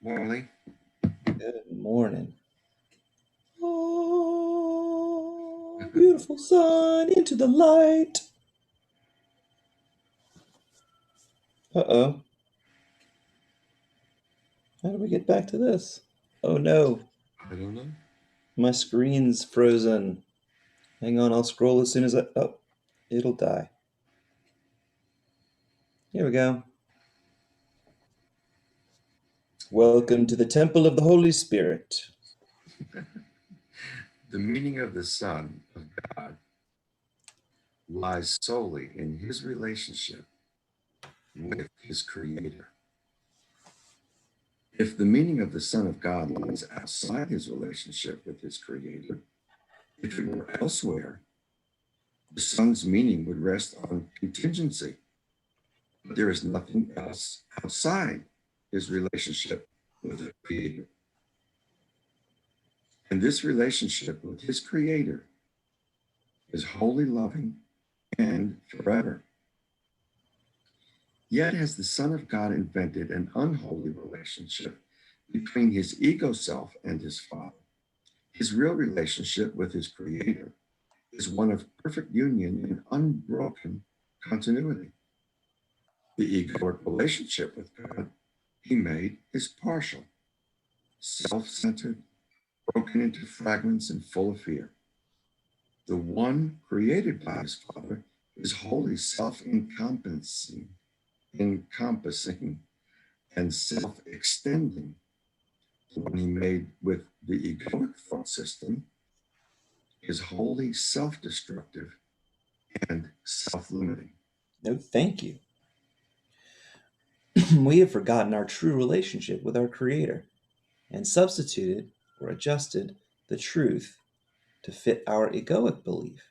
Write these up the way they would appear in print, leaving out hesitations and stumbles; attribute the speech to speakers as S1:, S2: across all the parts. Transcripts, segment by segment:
S1: Wally.
S2: Good morning. Oh, beautiful sun into the light. Uh-oh. How do we get back to this? Oh no,
S1: I don't know.
S2: my screen's frozen. Hang on, I'll scroll as soon as oh, it'll die. Here we go. Welcome to the Temple of the Holy Spirit.
S1: The meaning of the Son of God lies solely in his relationship with his Creator. If the meaning of the Son of God lies outside his relationship with his Creator, if it were elsewhere, the Son's meaning would rest on contingency. But there is nothing else outside his relationship with the Creator. And this relationship with his Creator is wholly loving and forever. Yet has the Son of God invented an unholy relationship between his ego self and his Father. His real relationship with his Creator is one of perfect union and unbroken continuity. The egoic relationship with God he made is partial, self-centered, broken into fragments and full of fear. The one created by his Father is wholly self-encompassing, and self-extending. The one he made with the egoic thought system is wholly self-destructive and self-limiting.
S2: No, thank you. We have forgotten our true relationship with our Creator and substituted or adjusted the truth to fit our egoic belief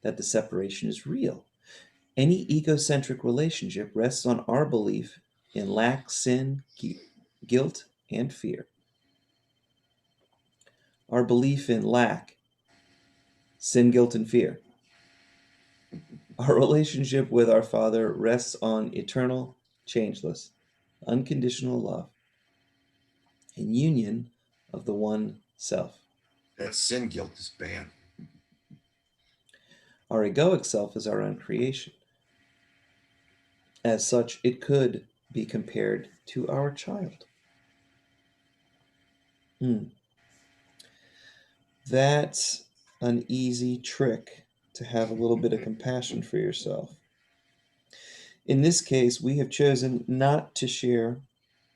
S2: that the separation is real. Any egocentric relationship rests on our belief in lack, sin, guilt, and fear. Our belief in lack, sin, guilt, and fear. Our relationship with our Father rests on eternal, changeless, unconditional love and union of the one self.
S1: That sin guilt is bad.
S2: Our egoic self is our own creation. As such, it could be compared to our child. That's an easy trick to have a little bit of compassion for yourself. In this case, we have chosen not to share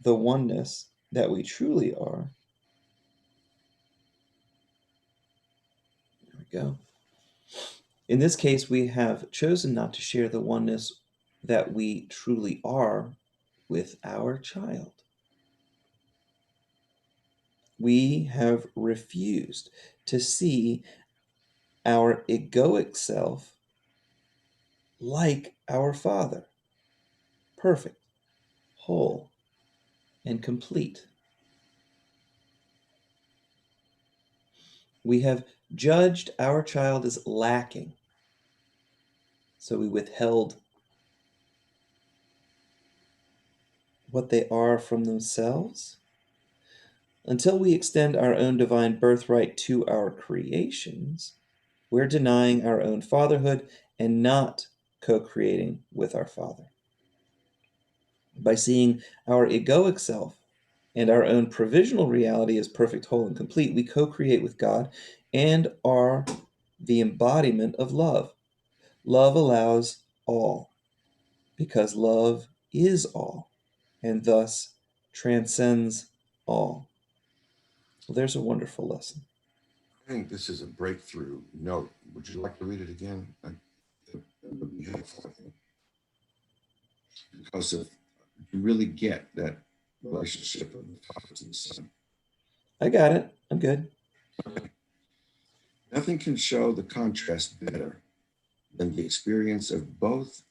S2: the oneness that we truly are. There we go. In this case, we have chosen not to share the oneness that we truly are with our child. We have refused to see our egoic self like our Father, perfect, whole, and complete. We have judged our child as lacking, so we withheld what they are from themselves. Until we extend our own divine birthright to our creations, we're denying our own fatherhood and not co-creating with our Father. By seeing our egoic self and our own provisional reality as perfect, whole, and complete, we co-create with God and are the embodiment of love. Love allows all, because love is all, and thus transcends all. Well, there's a wonderful lesson.
S1: I think this is a breakthrough note. Would you like to read it again? It would be helpful, I think. Because if you really get that relationship of the Father to the Son.
S2: I got it. I'm good.
S1: Nothing can show the contrast better than the experience of both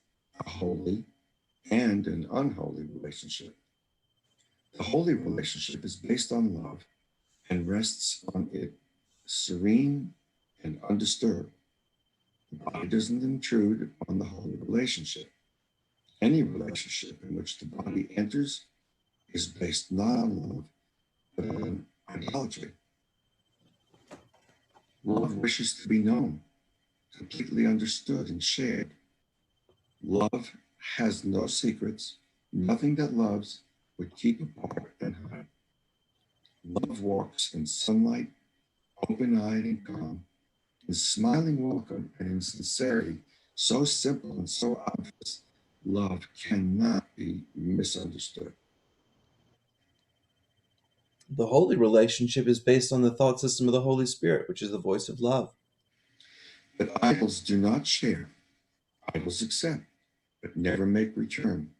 S1: a holy and an unholy relationship. The holy relationship is based on love and rests on it serene and undisturbed. The body doesn't intrude upon the holy relationship. Any relationship in which the body enters is based not on love, but on idolatry. Love wishes to be known, completely understood, and shared. Love has no secrets. Nothing that loves would keep apart and hide. Love walks in sunlight, open-eyed and calm, in smiling welcome and in sincerity, so simple and so obvious. Love cannot be misunderstood.
S2: The holy relationship is based on the thought system of the Holy Spirit, which is the voice of love.
S1: But idols do not share. Idols accept, but never make return.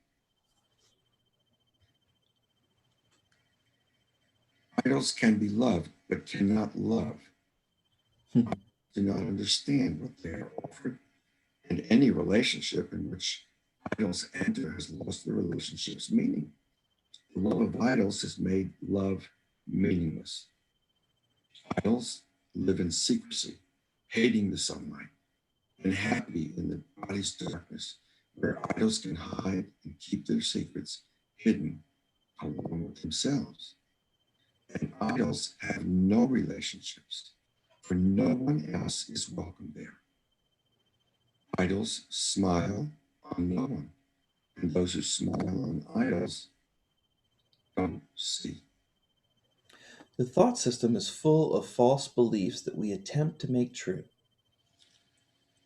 S1: Idols can be loved, but cannot love. Do not understand what they are offered, and any relationship in which idols enter has lost the relationship's meaning. The love of idols has made love meaningless. Idols live in secrecy, hating the sunlight, and happy in the body's darkness, where idols can hide and keep their secrets hidden along with themselves. And idols have no relationships, for no one else is welcome there. Idols smile on no one, and those who smile on idols don't see.
S2: The thought system is full of false beliefs that we attempt to make true.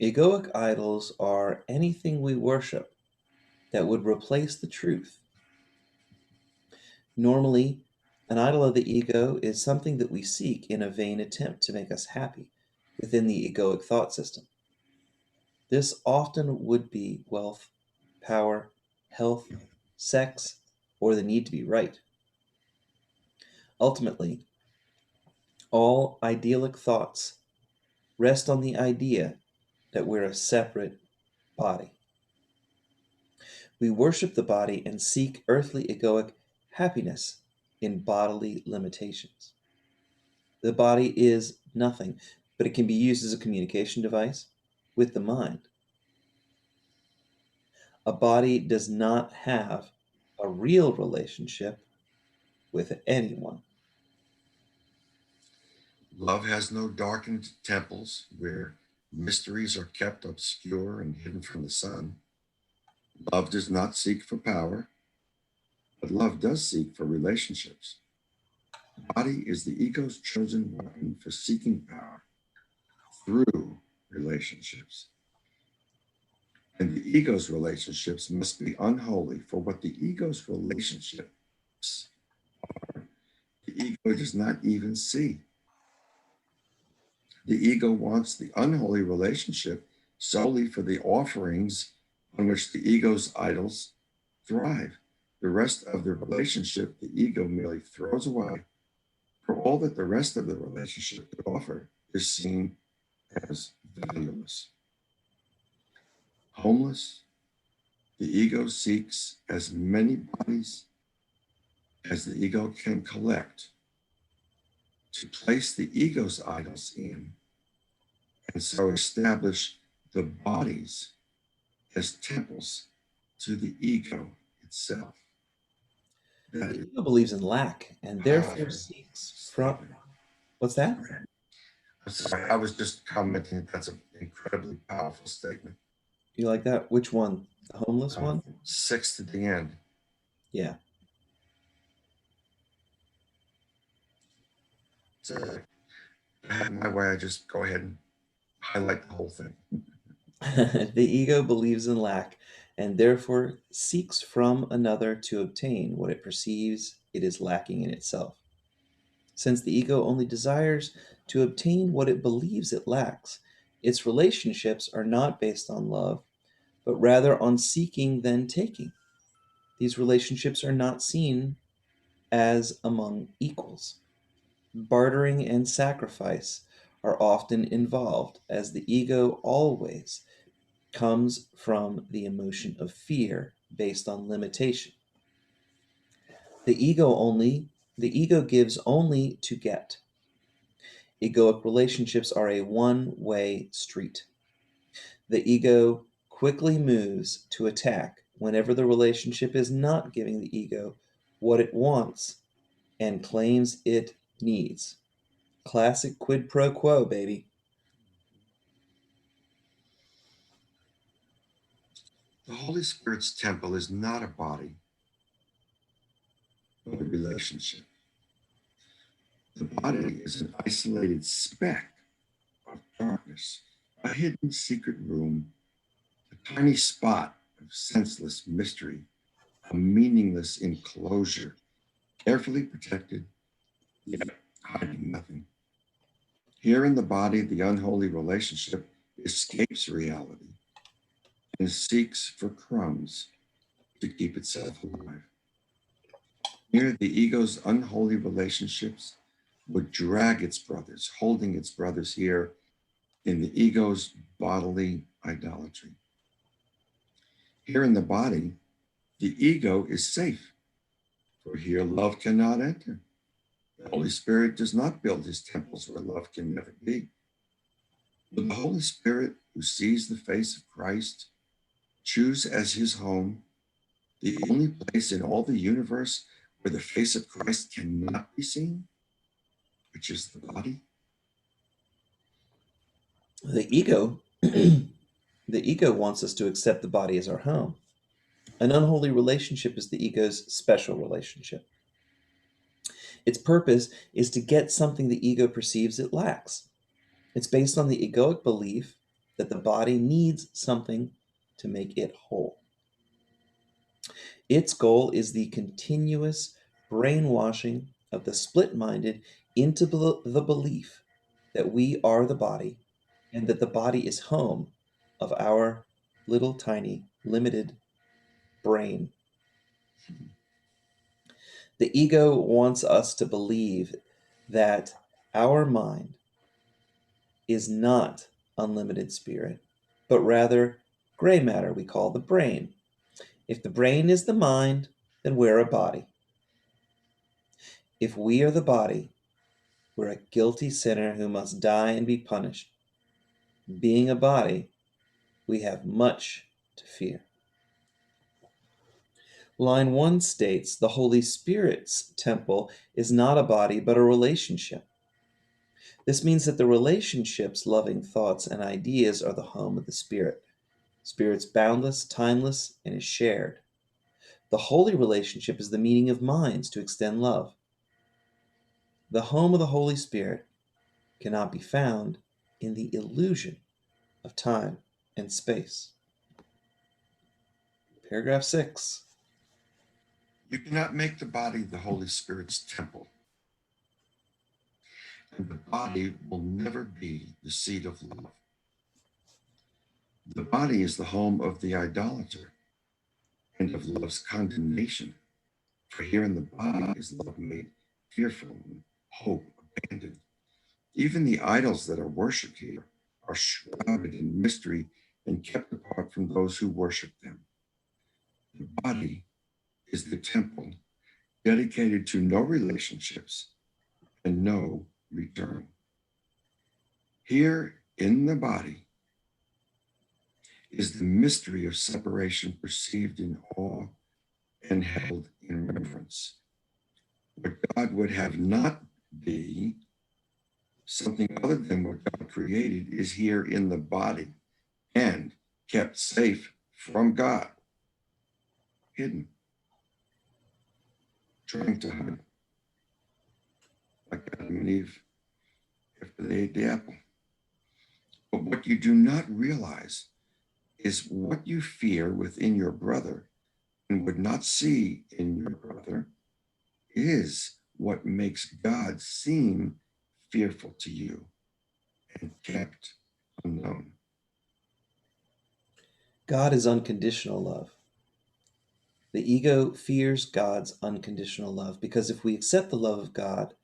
S2: Egoic idols are anything we worship that would replace the truth. Normally, an idol of the ego is something that we seek in a vain attempt to make us happy within the egoic thought system. This often would be wealth, power, health, sex, or the need to be right. Ultimately, all idyllic thoughts rest on the idea that we're a separate body. We worship the body and seek earthly egoic happiness in bodily limitations. The body is nothing, but it can be used as a communication device with the mind. A body does not have a real relationship with anyone.
S1: Love has no darkened temples where mysteries are kept obscure and hidden from the sun. Love does not seek for power, but love does seek for relationships. The body is the ego's chosen weapon for seeking power through relationships. And the ego's relationships must be unholy, for what the ego's relationships are, the ego does not even see. The ego wants the unholy relationship solely for the offerings on which the ego's idols thrive. The rest of the relationship, the ego merely throws away, for all that the rest of the relationship could offer is seen as valueless. Homeless, the ego seeks as many bodies as the ego can collect to place the ego's idols in, and so establish the bodies as temples to the ego itself. That
S2: The
S1: is
S2: ego believes in lack and therefore
S1: powerful.
S2: seeks
S1: Stop
S2: from.
S1: it.
S2: What's that?
S1: I'm sorry, I was just commenting that that's an incredibly powerful statement.
S2: You like that? Which one? The homeless one?
S1: Sixth at the end.
S2: Yeah.
S1: So I have my way, I just go ahead and highlight the whole thing.
S2: The ego believes in lack and therefore seeks from another to obtain what it perceives it is lacking in itself. Since the ego only desires to obtain what it believes it lacks, its relationships are not based on love, but rather on seeking then taking. These relationships are not seen as among equals. Bartering and sacrifice are often involved, as the ego always comes from the emotion of fear based on limitation. The ego gives only to get. Egoic relationships are a one-way street. The ego quickly moves to attack whenever the relationship is not giving the ego what it wants and claims it needs. Classic quid pro quo, baby.
S1: The Holy Spirit's temple is not a body, but a relationship. The body is an isolated speck of darkness, a hidden secret room, a tiny spot of senseless mystery, a meaningless enclosure, carefully protected, yet hiding nothing. Here in the body, the unholy relationship escapes reality and seeks for crumbs to keep itself alive. Here, the ego's unholy relationships would drag its brothers, holding its brothers here in the ego's bodily idolatry. Here in the body, the ego is safe, for here love cannot enter. The Holy Spirit does not build his temples where love can never be. Will the Holy Spirit, who sees the face of Christ, choose as his home the only place in all the universe where the face of Christ cannot be seen, which is the body?
S2: The ego the ego wants us to accept the body as our home. An unholy relationship is the ego's special relationship. Its purpose is to get something the ego perceives it lacks. It's based on the egoic belief that the body needs something to make it whole. Its goal is the continuous brainwashing of the split-minded into the belief that we are the body and that the body is home of our little tiny limited brain. The ego wants us to believe that our mind is not unlimited spirit, but rather gray matter we call the brain. If the brain is the mind, then we're a body. If we are the body, we're a guilty sinner who must die and be punished. Being a body, we have much to fear. Line 1 states the Holy Spirit's temple is not a body, but a relationship. This means that the relationship's loving thoughts and ideas are the home of the Spirit. Spirit's boundless, timeless, and is shared. The holy relationship is the meeting of minds to extend love. The home of the Holy Spirit cannot be found in the illusion of time and space. Paragraph 6.
S1: You cannot make the body the Holy Spirit's temple, and the body will never be the seat of love. The body is the home of the idolater and of love's condemnation, for here in the body is love made fearful and hope abandoned. Even the idols that are worshipped here are shrouded in mystery and kept apart from those who worship them. The body is the temple dedicated to no relationships and no return. Here in the body is the mystery of separation perceived in awe and held in reverence. What God would have not be, something other than what God created, is here in the body and kept safe from God, hidden, trying to hide, like Adam and Eve after they ate the apple. But what you do not realize is what you fear within your brother and would not see in your brother is what makes God seem fearful to you and kept unknown.
S2: God is unconditional love. The ego fears God's unconditional love because if we accept the love of God,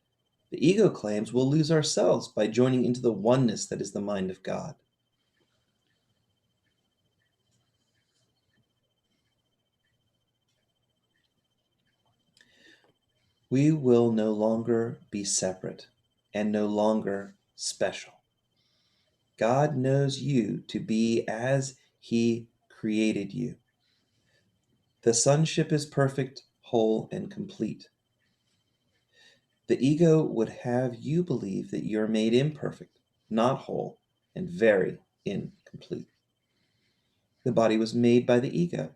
S2: the ego claims we'll lose ourselves by joining into the oneness that is the mind of God. We will no longer be separate and no longer special. God knows you to be as He created you. The sonship is perfect, whole, and complete. The ego would have you believe that you're made imperfect, not whole, and very incomplete. The body was made by the ego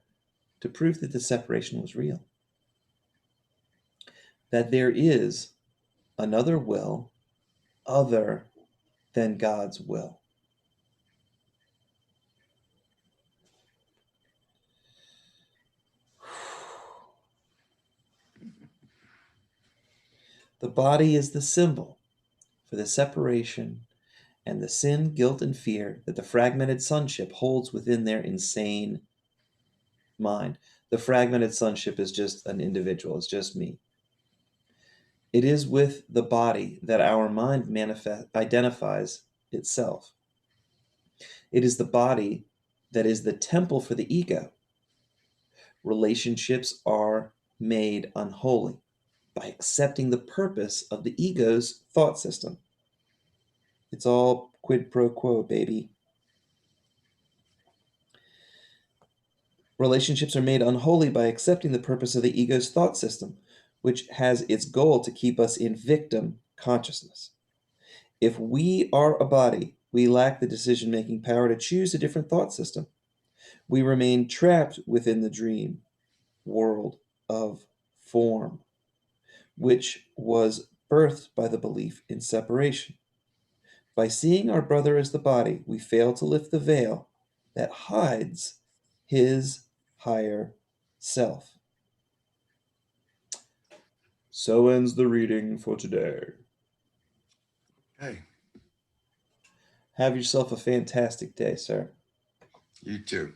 S2: to prove that the separation was real, that there is another will other than God's will. The body is the symbol for the separation and the sin, guilt, and fear that the fragmented sonship holds within their insane mind. The fragmented sonship is just an individual, it's just me. It is with the body that our mind identifies itself. It is the body that is the temple for the ego. Relationships are made unholy by accepting the purpose of the ego's thought system. It's all quid pro quo, baby. Relationships are made unholy by accepting the purpose of the ego's thought system, which has its goal to keep us in victim consciousness. If we are a body, we lack the decision-making power to choose a different thought system. We remain trapped within the dream world of form, which was birthed by the belief in separation. By seeing our brother as the body, we fail to lift the veil that hides his higher self. So ends the reading for today.
S1: Okay.
S2: Have yourself a fantastic day, sir.
S1: You too.